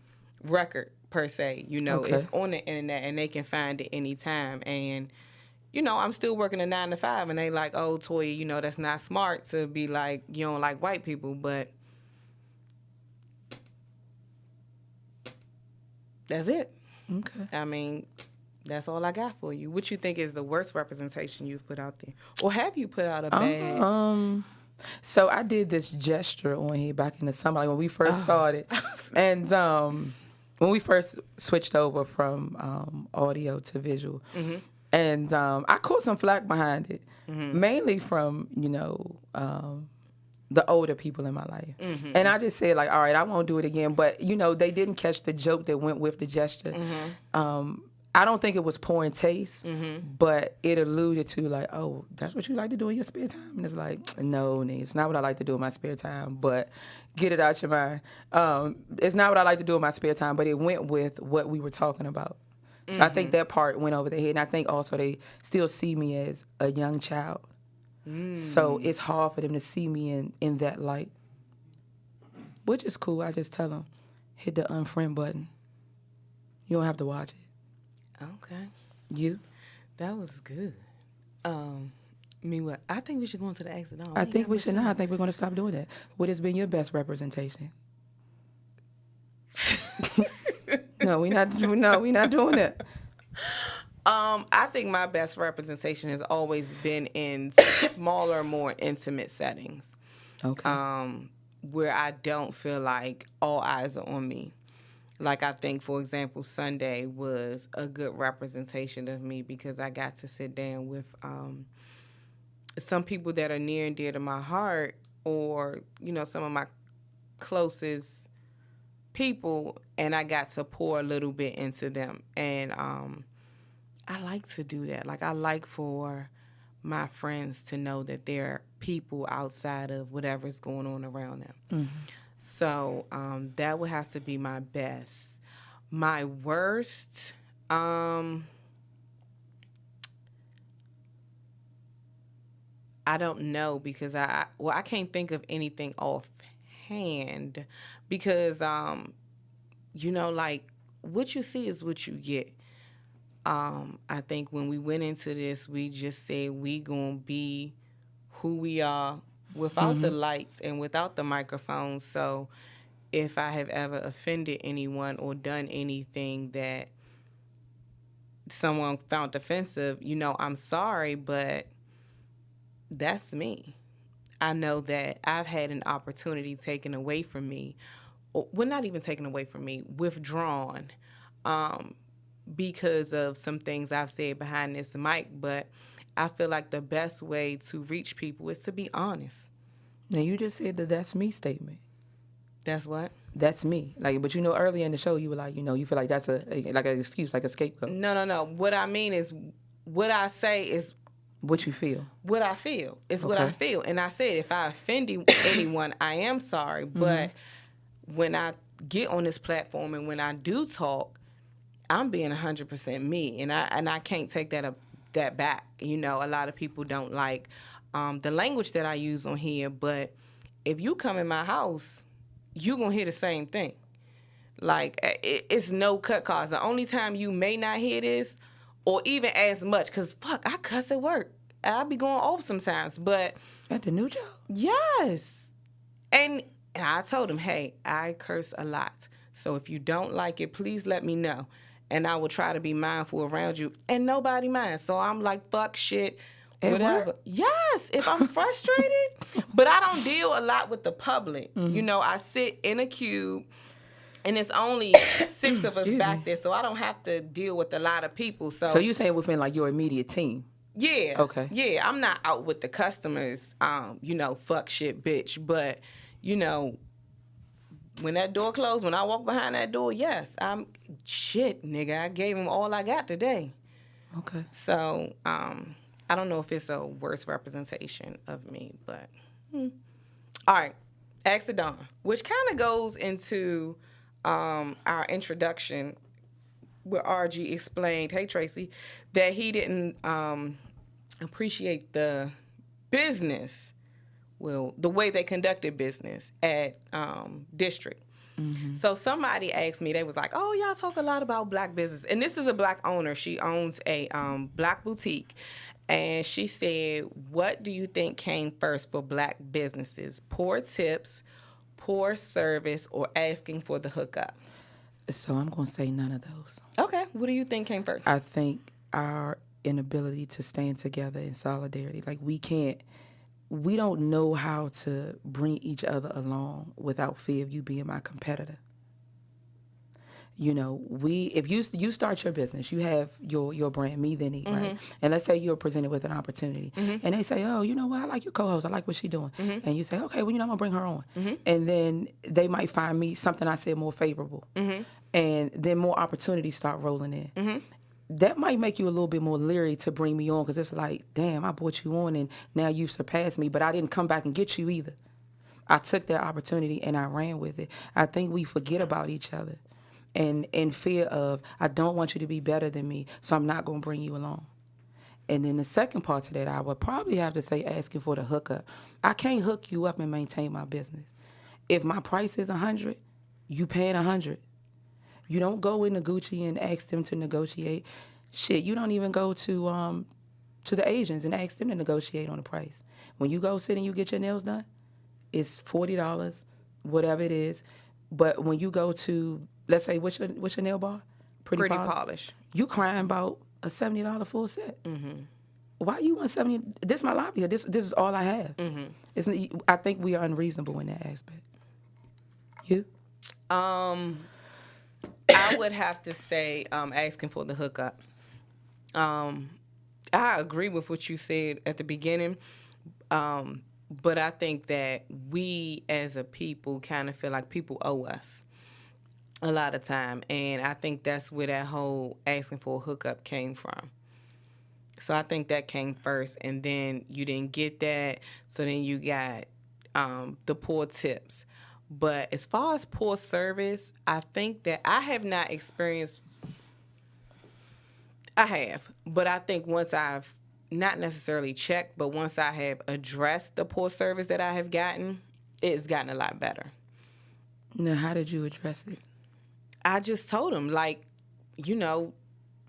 record, per se. You know, okay. It's on the internet, and they can find it anytime. And, you know, I'm still working a 9 to 5, and they like, oh, Toya, you know, that's not smart to be like, you don't like white people, but that's it. Okay. I mean, That's all I got for you. What you think is the worst representation you've put out there? Or have you put out a bad? So I did this gesture on here back in the summer, like when we first started. And when we first switched over from audio to visual. And I caught some flack behind it, mainly from, the older people in my life. And I just said, like, all right, I won't do it again. But, they didn't catch the joke that went with the gesture. I don't think it was poor in taste, but it alluded to, like, oh, that's what you like to do in your spare time? And it's like, no, it's not what I like to do in my spare time, but get it out your mind. It's not what I like to do in my spare time, but it went with what we were talking about. So I think that part went over their head. And I think also they still see me as a young child. So it's hard for them to see me in that light, which is cool. I just tell them, hit the unfriend button. You don't have to watch it. Okay. You? That was good. What? I think we should go into the exit. I think we should not. I think we're going to stop doing that. What has been your best representation? No, we're not doing that. I think my best representation has always been in smaller, more intimate settings. Okay. Where I don't feel like all eyes are on me. Like, I think, for example, Sunday was a good representation of me because I got to sit down with some people that are near and dear to my heart, or, some of my closest people, and I got to pour a little bit into them. And I like to do that. Like, I like for my friends to know that there are people outside of whatever's going on around them. So that would have to be my best. My worst, I don't know, because I can't think of anything offhand, because like, what you see is what you get. I think when we went into this, we just said we gonna be who we are without the lights and without the microphones. So if I have ever offended anyone or done anything that someone found offensive, I'm sorry, but that's me. I know that I've had an opportunity taken away from me, well, not even taken away from me, withdrawn, because of some things I've said behind this mic. But I feel like the best way to reach people is to be honest. Now, you just said the "that's me" statement. That's what? That's me. Like, but earlier in the show, you were like, you feel like that's like an excuse, like a scapegoat. No. What I mean is, what I say is what you feel. What I feel is what I feel. And I said, if I offended anyone, I am sorry. But when I get on this platform and when I do talk, I'm being 100% me, and I can't take that back. A lot of people don't like the language that I use on here, but if you come in my house, you gonna hear the same thing. Like, it's no cut cause. The only time you may not hear this, or even as much, because fuck, I cuss at work. I be going off sometimes, but at the new job. Yes, and I told him, hey, I curse a lot, so if you don't like it, please let me know. And I will try to be mindful around you. And nobody minds. So I'm like, fuck, shit, whatever. Yes, if I'm frustrated. But I don't deal a lot with the public. I sit in a cube, and it's only 6 of us back there. So I don't have to deal with a lot of people. So you saying within, like, your immediate team? Yeah. Okay. Yeah, I'm not out with the customers, fuck, shit, bitch. But, when that door closed, when I walk behind that door, yes, I'm shit, nigga. I gave him all I got today. Okay. So, I don't know if it's a worse representation of me, but all right. Ask the Don, which kind of goes into our introduction where RG explained, hey Tracy, that he didn't appreciate the business. Well, the way they conducted business at District. So somebody asked me, they was like, oh, y'all talk a lot about black business. And this is a black owner. She owns a black boutique. And she said, what do you think came first for black businesses? Poor tips, poor service, or asking for the hookup? So I'm going to say none of those. Okay. What do you think came first? I think our inability to stand together in solidarity. Like we don't know how to bring each other along without fear of you being my competitor. You know, if you start your business, you have your brand, Me Then Eat, right? And let's say you're presented with an opportunity, and they say, oh, you know what, I like your co-host, I like what she's doing. And you say, okay, well, you know, I'm going to bring her on. And then they might find me something I said more favorable. And then more opportunities start rolling in. That might make you a little bit more leery to bring me on because it's like, damn, I brought you on and now you've surpassed me, but I didn't come back and get you either. I took that opportunity and I ran with it. I think we forget about each other and in fear of, I don't want you to be better than me, so I'm not going to bring you along. And then the second part to that, I would probably have to say asking for the hookup. I can't hook you up and maintain my business. If my price is $100, you paying $100. You don't go into Gucci and ask them to negotiate. Shit, you don't even go to the Asians and ask them to negotiate on the price. When you go sit and you get your nails done, it's $40, whatever it is. But when you go to, let's say, what's your nail bar? Pretty Polish. You crying about a $70 full set. Why you want $70? This is my livelihood. This is all I have. I think we are unreasonable in that aspect. You? I would have to say asking for the hookup. I agree with what you said at the beginning, but I think that we as a people kind of feel like people owe us a lot of time, and I think that's where that whole asking for a hookup came from. So I think that came first, and then you didn't get that, so then you got the poor tips. But as far as poor service, I think that I have not experienced. I have, but I think once I've not necessarily checked, but once I have addressed the poor service that I have gotten, it's gotten a lot better. Now, how did you address it? I just told them, like, you know,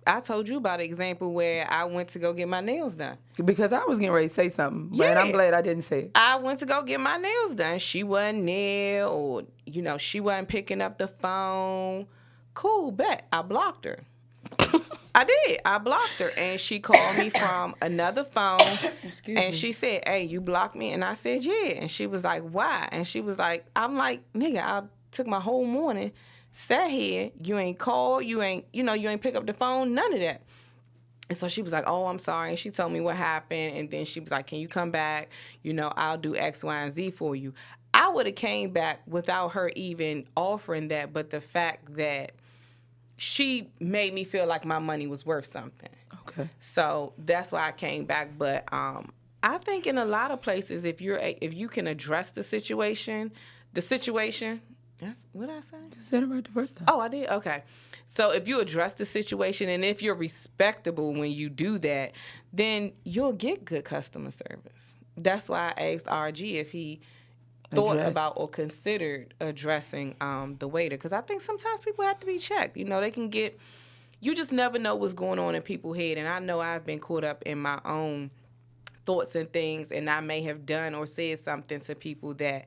I told you about an example where I went to go get my nails done. Because I was getting ready to say something, but I'm glad I didn't say it. I went to go get my nails done. She wasn't there, or, you know, she wasn't picking up the phone. Cool, bet. I blocked her. I did. I blocked her, and she called me from another phone, and she said, hey, you blocked me? And I said, yeah. And she was like, why? And she was like, I'm like, nigga, I took my whole morning, sat here, you ain't called, you ain't pick up the phone, none of that. And so she was like, oh, I'm sorry. And she told me what happened, and then she was like, can you come back? You know, I'll do X, Y, and Z for you. I would have came back without her even offering that, but the fact that she made me feel like my money was worth something. Okay. So that's why I came back. But I think in a lot of places, if you can address the situation, that's what I say? You said it right the first time. Oh, I did? Okay. So if you address the situation and if you're respectable when you do that, then you'll get good customer service. That's why I asked RG if he thought about or considered addressing the waiter, because I think sometimes people have to be checked. You know, you just never know what's going on in people's head, and I know I've been caught up in my own thoughts and things, and I may have done or said something to people that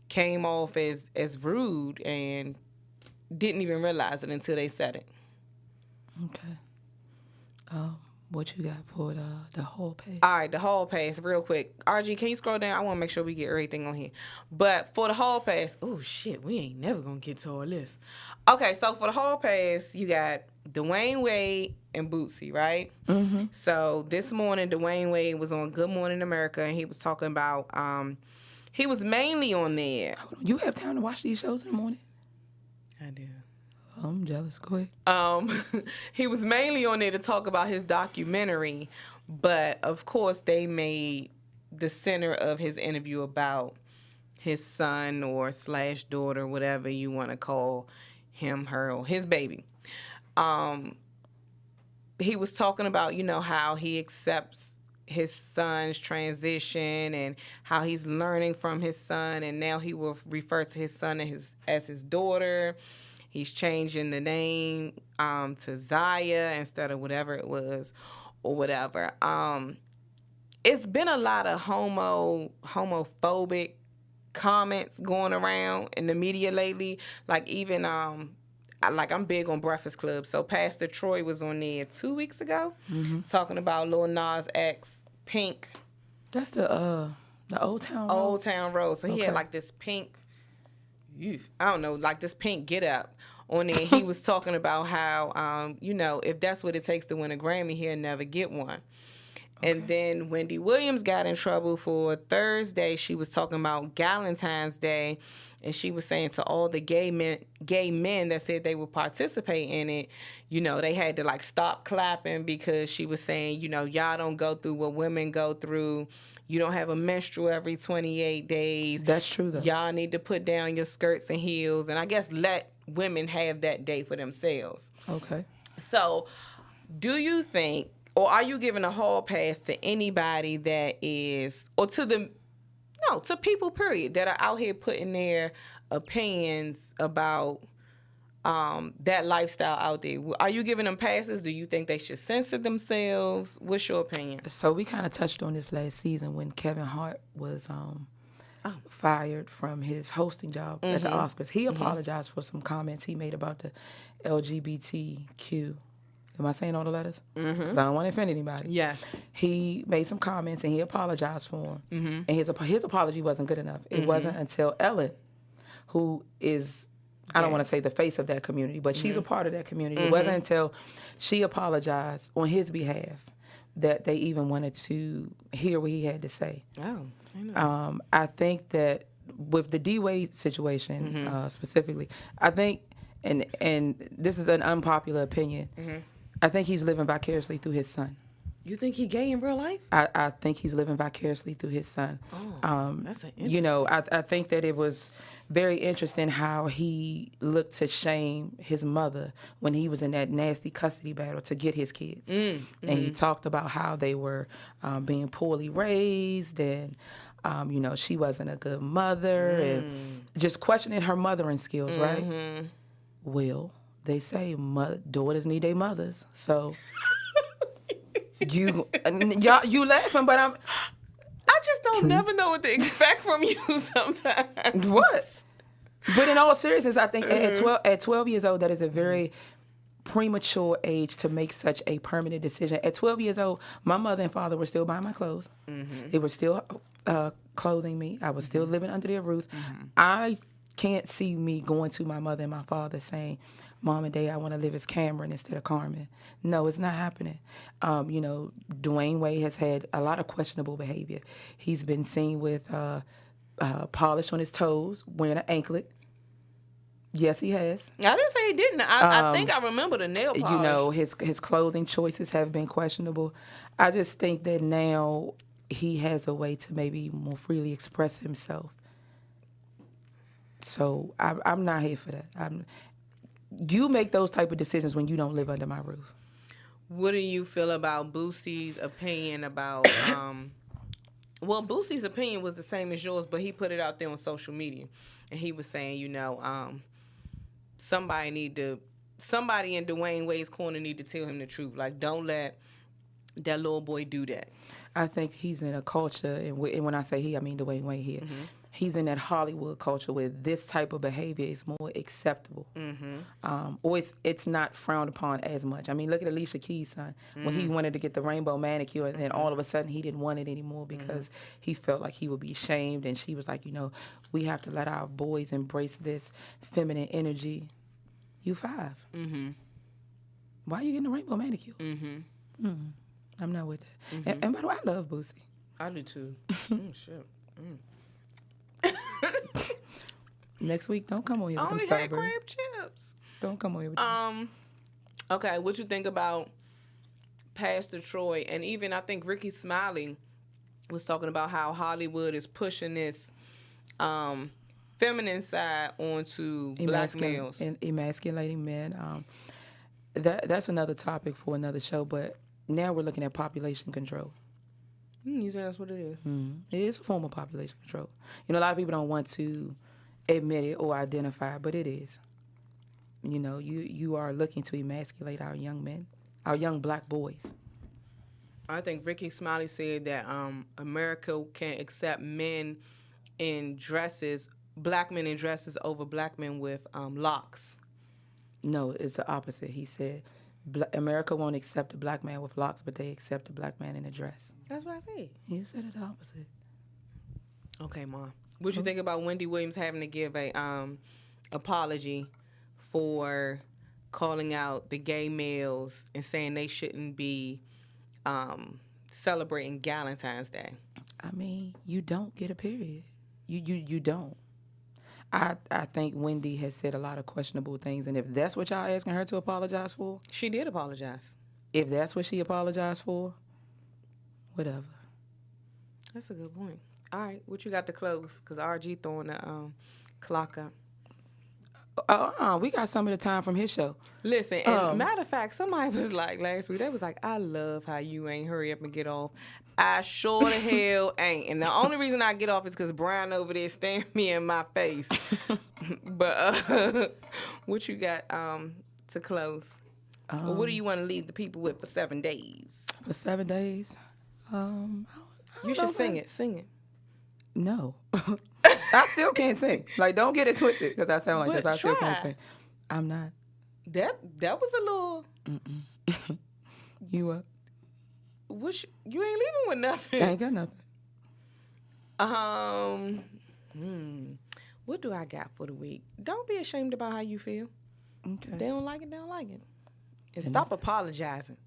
came off as rude and didn't even realize it until they said it. Okay. What you got for the hall pass? All right, the hall pass, real quick. RG, can you scroll down? I want to make sure we get everything on here. But for the hall pass, oh, shit, we ain't never going to get to all this. Okay, so for the hall pass, you got Dwayne Wade and Bootsy, right? Mm-hmm. So this morning, Dwayne Wade was on Good Morning America, and he was talking about, he was mainly on there. You have time to watch these shows in the morning? I do. I'm jealous. Go ahead. He was mainly on there to talk about his documentary, but of course they made the center of his interview about his son or / daughter, whatever you want to call him, her, or his baby. He was talking about, you know, how he accepts his son's transition and how he's learning from his son, and now he will refer to his son as his daughter. He's changing the name to Zaya instead of whatever it was or whatever. It's been a lot of homophobic comments going around in the media lately. Like even, I I'm big on Breakfast Club. So Pastor Troy was on there 2 weeks ago talking about Lil Nas X Pink. That's the Old Town Road? Old Town Road. So he had Okay. like this pink, I don't know, like this pink get up on there. He was talking about how, if that's what it takes to win a Grammy, he'll never get one. And then Wendy Williams got in trouble for Thursday. She was talking about Galentine's Day, and she was saying to all the gay men that said they would participate in it, they had to like stop clapping because she was saying, y'all don't go through what women go through. You don't have a menstrual every 28 days. That's true, though. Y'all need to put down your skirts and heels, and I guess let women have that day for themselves. Okay. So, do you think, or are you giving a hall pass to anybody that is, or to people, period, that are out here putting their opinions about that lifestyle out there? Are you giving them passes? Do you think they should censor themselves? What's your opinion? So we kind of touched on this last season when Kevin Hart was fired from his hosting job at the Oscars. He apologized for some comments he made about the LGBTQ. Am I saying all the letters? Because I don't want to offend anybody. Yes. He made some comments and he apologized for them. And his apology wasn't good enough. It wasn't until Ellen, who is, I don't want to say the face of that community, but she's a part of that community. It wasn't until she apologized on his behalf that they even wanted to hear what he had to say. Oh, I know. I think that with the D-Wade situation specifically, I think, and this is an unpopular opinion, I think he's living vicariously through his son. You think he gay in real life? I think he's living vicariously through his son. That's an interesting. I think that it was very interesting how he looked to shame his mother when he was in that nasty custody battle to get his kids. And he talked about how they were being poorly raised and, she wasn't a good mother and just questioning her mothering skills, right? Well, they say daughters need their mothers. So you laughing, but I just don't never know what to expect from you sometimes. What? But in all seriousness, I think at 12 years old, that is a very premature age to make such a permanent decision. At 12 years old, my mother and father were still buying my clothes. They were still clothing me. I was still living under their roof. I can't see me going to my mother and my father saying, Mom and Dad, I want to live as Cameron instead of Carmen. No, it's not happening. Dwayne Wade has had a lot of questionable behavior. He's been seen with polish on his toes, wearing an anklet. Yes, he has. I didn't say he didn't. I think I remember the nail polish. His clothing choices have been questionable. I just think that now he has a way to maybe more freely express himself. So I'm not here for that. You make those type of decisions when you don't live under my roof. What do you feel about Boosie's opinion about... well, Boosie's opinion was the same as yours, but he put it out there on social media. And he was saying, somebody in Dwayne Wade's corner need to tell him the truth. Like, don't let that little boy do that. I think he's in a culture, and when I say he, I mean Dwayne Wade here. He's in that Hollywood culture where this type of behavior is more acceptable. Or it's not frowned upon as much. I mean, look at Alicia Keys' son. When he wanted to get the rainbow manicure, and then all of a sudden he didn't want it anymore because he felt like he would be shamed. And she was like, we have to let our boys embrace this feminine energy. You 5. Why are you getting a rainbow manicure? I'm not with that. And by the way, I love Boosie. I do too. Shit. Next week, don't come on here with them Starburst. Starburst. Crab chips. Don't come on here with them. Okay, what you think about Pastor Troy? And even I think Ricky Smiley was talking about how Hollywood is pushing this feminine side onto black males. And emasculating men. That's another topic for another show, but now we're looking at population control. You think that's what it is? It is a form of population control. A lot of people don't want to admit it or identify it, but it is. You are looking to emasculate our young men, our young black boys. I think Ricky Smiley said that America can't accept men in dresses, black men in dresses over black men with locks. No, it's the opposite. He said, America won't accept a black man with locks, but they accept a black man in a dress. That's what I said. You said it the opposite. Okay, Mom. What you think about Wendy Williams having to give a apology for calling out the gay males and saying they shouldn't be celebrating Valentine's Day? I mean, you don't get a period. You don't. I think Wendy has said a lot of questionable things, and if that's what y'all asking her to apologize for, She did apologize. if that's what she apologized for, whatever. That's a good point. All right, what you got to close? Because RG throwing the clock up. We got some of the time from his show. Listen, and matter of fact, somebody was like last week, they was like, I love how you ain't hurry up and get off. I sure the hell ain't. And the only reason I get off is because Brian over there staring me in my face. But what you got to close? Or what do you want to leave the people with for 7 days? For 7 days? I don't You should know, sing man. it. Sing it. No. I still can't sing. Like, don't get it twisted, because I sound like But this. I still can't try. sing. I'm not. That was a little... You up? You ain't leaving with nothing. I ain't got nothing. What do I got for the week? Don't be ashamed about how you feel. Okay. They don't like it, they don't like it. And And stop that's- apologizing.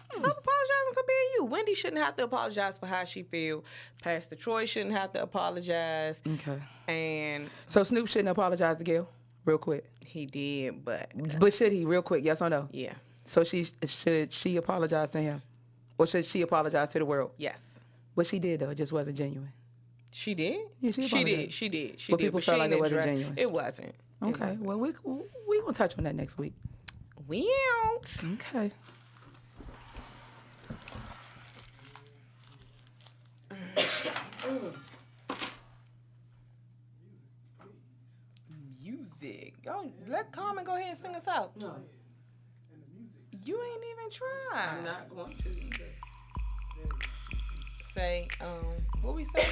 Stop apologizing for being you. Wendy shouldn't have to apologize for how she feel. Pastor Troy shouldn't have to apologize. Okay. And So Snoop shouldn't apologize to Gail? Real quick. he did, but But should he? Real quick, yes or no? yeah. So should she apologize to him? Or should she apologize to the world? Yes. What she did, though, it just wasn't genuine. She did? Yeah, she did. apologized. She did. She But did. people But felt she like ain't it wasn't addressed- genuine. It wasn't. Okay. Well, we going to touch on that next week. We out. Okay. Music. Oh, let Carmen go ahead and sing us out. No. You ain't even try. I'm not going to either. Say, what we say?